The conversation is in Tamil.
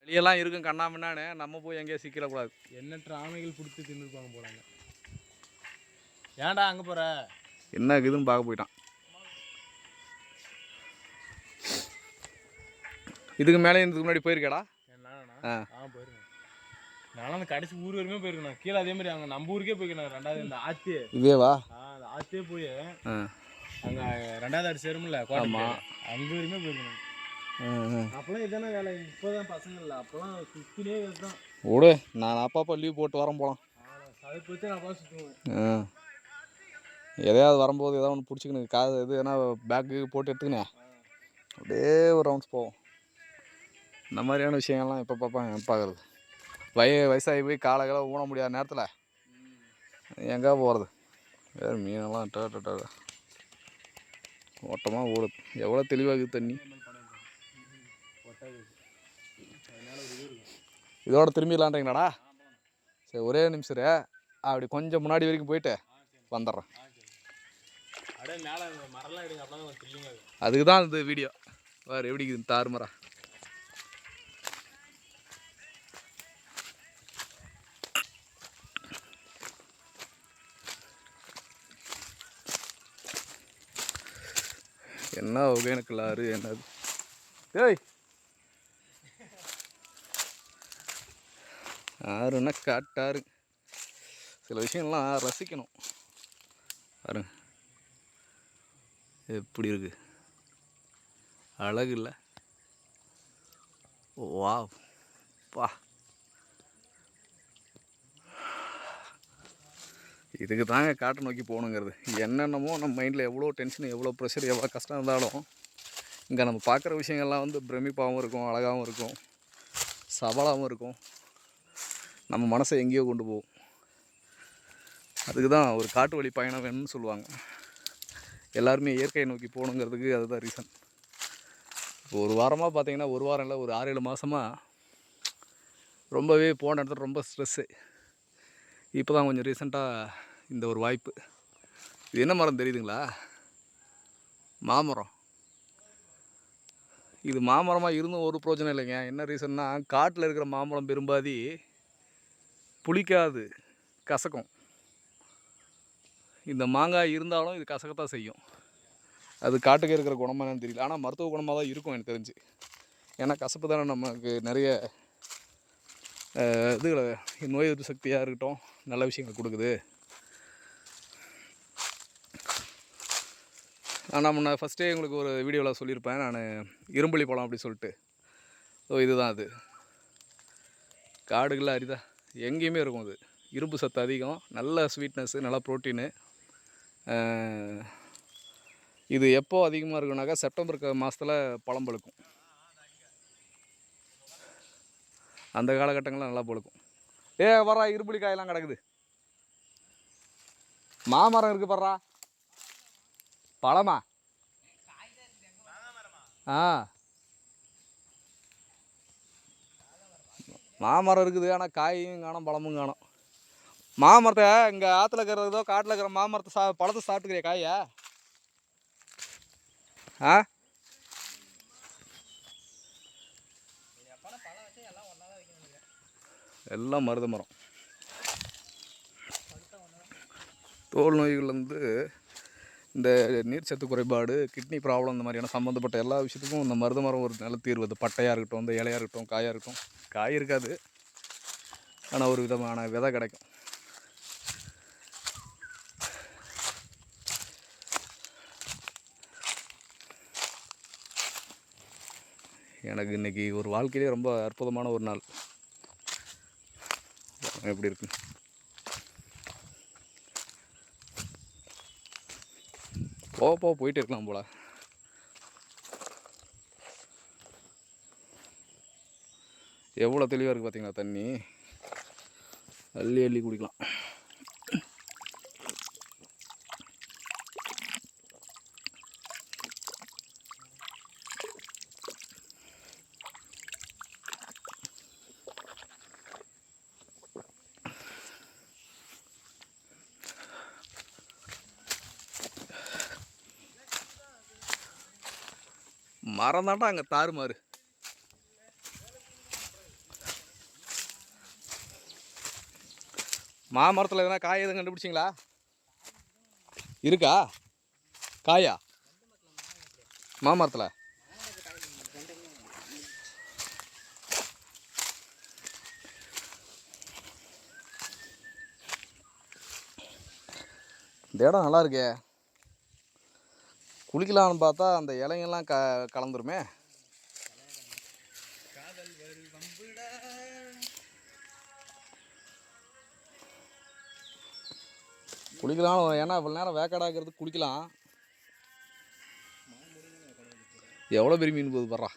வெளியெல்லாம் இருக்கும் கண்ணாமண்ணானே, நம்ம போய் எங்கேயும் சிக்கிடக்கூடாது. எண்ணற்ற ஆமைகள் பிடிச்சி தின்னுருப்பாங்க போலாங்க. ஏன்டா அங்கே போகிற? என்ன இருக்குதுன்னு பார்க்க போயிட்டான். இதுக்கு மேலே இதுக்கு முன்னாடி போயிருக்கேடா? போயிருக்கேன். நானும் அந்த கடைசி ஊர் வரைக்குமே போயிருக்கேன். கீழே அதே மாதிரி அங்கே நம்ம ஊருக்கே போயிருக்கேன். ரெண்டாவது இந்த ஆத்து இதேவா? அந்த ஆத்தே போய் அங்கே ரெண்டாவது ஆடு சேருமில்ல கோட்டை, அங்கே வரைக்குமே போயிருக்கேன். அப்போலாம் இதானே வேலை. இப்போதான் பசங்க இல்லை, அப்போலாம் சுற்றினே தான். விடு, நான் அப்பப்போ லீவ் போட்டு வரேன் போகலாம். அதை போச்சு நான் அப்பா சுற்றுவேன். எதையாவது வரும்போது ஏதாவது ஒன்று பிடிச்சிக்கணும். காது இது ஏன்னா பேக்கு போட்டு எடுத்துக்கினே அப்படியே ஒரு ரவுண்ட்ஸ் போவோம். இந்த மாதிரியான விஷயங்கள்லாம் இப்போ பார்ப்பாங்க பார்க்குறது. வயசாகி போய் காலை ஊன முடியாத நேரத்தில் எங்கே போகிறது? வேறு மீனெல்லாம் ஓட்டமாக ஓடுது. எவ்வளோ தெளிவாகுது தண்ணி. இதோட திரும்பிடலான்றீங்களாடா? சரி, ஒரே நிமிஷம் அப்படி கொஞ்சம் முன்னாடி வரைக்கும் போயிட்டு வந்துடுறேன். அதுக்கு தான் இந்த வீடியோ வேறு எப்படி இருக்குது தாறுமாறா. என்ன ஒகேனக்கல் என்னது? ஏய், ஆறுன்னா காட்டாரு. சில விஷயம்லாம் ரசிக்கணும். பாருங்க எப்படி இருக்கு, அழகு இல்லை? வா பா, இதுக்கு தாங்க காட்டை நோக்கி போகணுங்கிறது. என்னென்னமோ நம்ம மைண்டில் எவ்வளோ டென்ஷன், எவ்வளோ ப்ரெஷர், எவ்வளோ கஷ்டம் இருந்தாலும் இங்கே நம்ம பார்க்குற விஷயங்கள்லாம் வந்து பிரமிப்பாகவும் இருக்கும், அழகாகவும் இருக்கும், சவாலாகவும் இருக்கும், நம்ம மனசை எங்கேயோ கொண்டு போகும். அதுக்கு தான் ஒரு காட்டு வழி பயணம் வேணும்னு சொல்லுவாங்க. எல்லாருமே இயற்கையை நோக்கி போகணுங்கிறதுக்கு அதுதான் ரீசன். இப்போ ஒரு வாரமாக பார்த்தீங்கன்னா, ஒரு வாரம் இல்லை, ஒரு 6-7 மாதமாக ரொம்பவே போன இடத்துல ரொம்ப ஸ்ட்ரெஸ்ஸு. இப்போ தான் கொஞ்சம் ரீசெண்டாக இந்த ஒரு வாய்ப்பு. இது என்ன மரம் தெரியுதுங்களா? மாமரம். இது மாமரமாக இருந்தும் ஒரு பிரோஜனம் இல்லைங்க. என்ன ரீசன்னா, காட்டில் இருக்கிற மாமரம் பெரும்பாதி புளிக்காது, கசக்கும். இந்த மாங்காய் இருந்தாலும் இது கசக்கத்தான் செய்யும். அது காட்டுக்கு இருக்கிற குணமாக என்னன்னு தெரியல. ஆனால் மருத்துவ குணமாக தான் இருக்கும் எனக்கு தெரிஞ்சு. ஏன்னா கசப்பு தானே நமக்கு நிறைய இதுகளை, நோய் எதிர்ப்பு சக்தியாக இருக்கட்டும், நல்ல விஷயங்கள் கொடுக்குது. ஆனால் நான் ஃபஸ்ட்டே உங்களுக்கு ஒரு வீடியோவில் சொல்லியிருப்பேன், நான் இரும்புலி பழம் அப்படி சொல்லிட்டு. ஸோ இதுதான் அது. காடுகளில் அரிதா எங்கேயுமே இருக்கும். அது இரும்பு சத்து அதிகம், நல்ல ஸ்வீட்னஸ்ஸு, நல்ல ப்ரோட்டீனு. இது எப்போ அதிகமாக இருக்குனாக்கா, செப்டம்பர் மாதத்தில் பழம் பழுக்கும். அந்த காலகட்டங்கள்லாம் நல்லா பழுக்கும். வர்றா, இரும்புலி காயெல்லாம் கிடக்குது. மாமரம் இருக்குது பர்றா. பழமா? மாமரம் இருக்குது, ஆனால் காயும் காணும், பழமும் காணும். மாமரத்தை இங்கே ஆற்றுல இருக்கிறதோ காட்டில் இருக்கிற மாமரத்தை பழத்தை சாப்பிட்டுக்கிறியா காயா? எல்லாம் மருத மரம். தோல் நோய்கள்லேருந்து இந்த நீர்ச்சத்து குறைபாடு, கிட்னி ப்ராப்ளம், இந்த மாதிரியான சம்மந்தப்பட்ட எல்லா விஷயத்துக்கும் இந்த மருத மரம் ஒரு நல்ல தீர்வு. அது பட்டையாக இருக்கட்டும், இந்த இலையாக இருக்கட்டும், காயாக இருக்கட்டும். காய் இருக்காது, ஆனால் ஒரு விதமான விதை கிடைக்கும். எனக்கு இன்றைக்கி ஒரு வாழ்க்கையிலே ரொம்ப அற்புதமான ஒரு நாள். எப்படி இருக்கு? போயிட்டு இருக்கலாம் போல. எவ்வளோ தெளிவாக இருக்குது பார்த்தீங்களா தண்ணி? அள்ளி அள்ளி குடிக்கலாம். மரம் தாண்டா அங்கே தாறுமாறு. மாமரத்தில் எதனா காய் எதுவும் கண்டுபிடிச்சிங்களா? இருக்கா காயா மாமரத்தில்? இந்த இடம் நல்லா இருக்கே. குளிக்கலாம்னு பார்த்தா அந்த இலைங்கெல்லாம் கலந்துருமே. குளிக்கலாம், ஏன்னா இவ்வளோ நேரம் வேக்காடாகிறது குளிக்கலாம். எவ்வளோ பெரிய மீன் போகுது பாரா.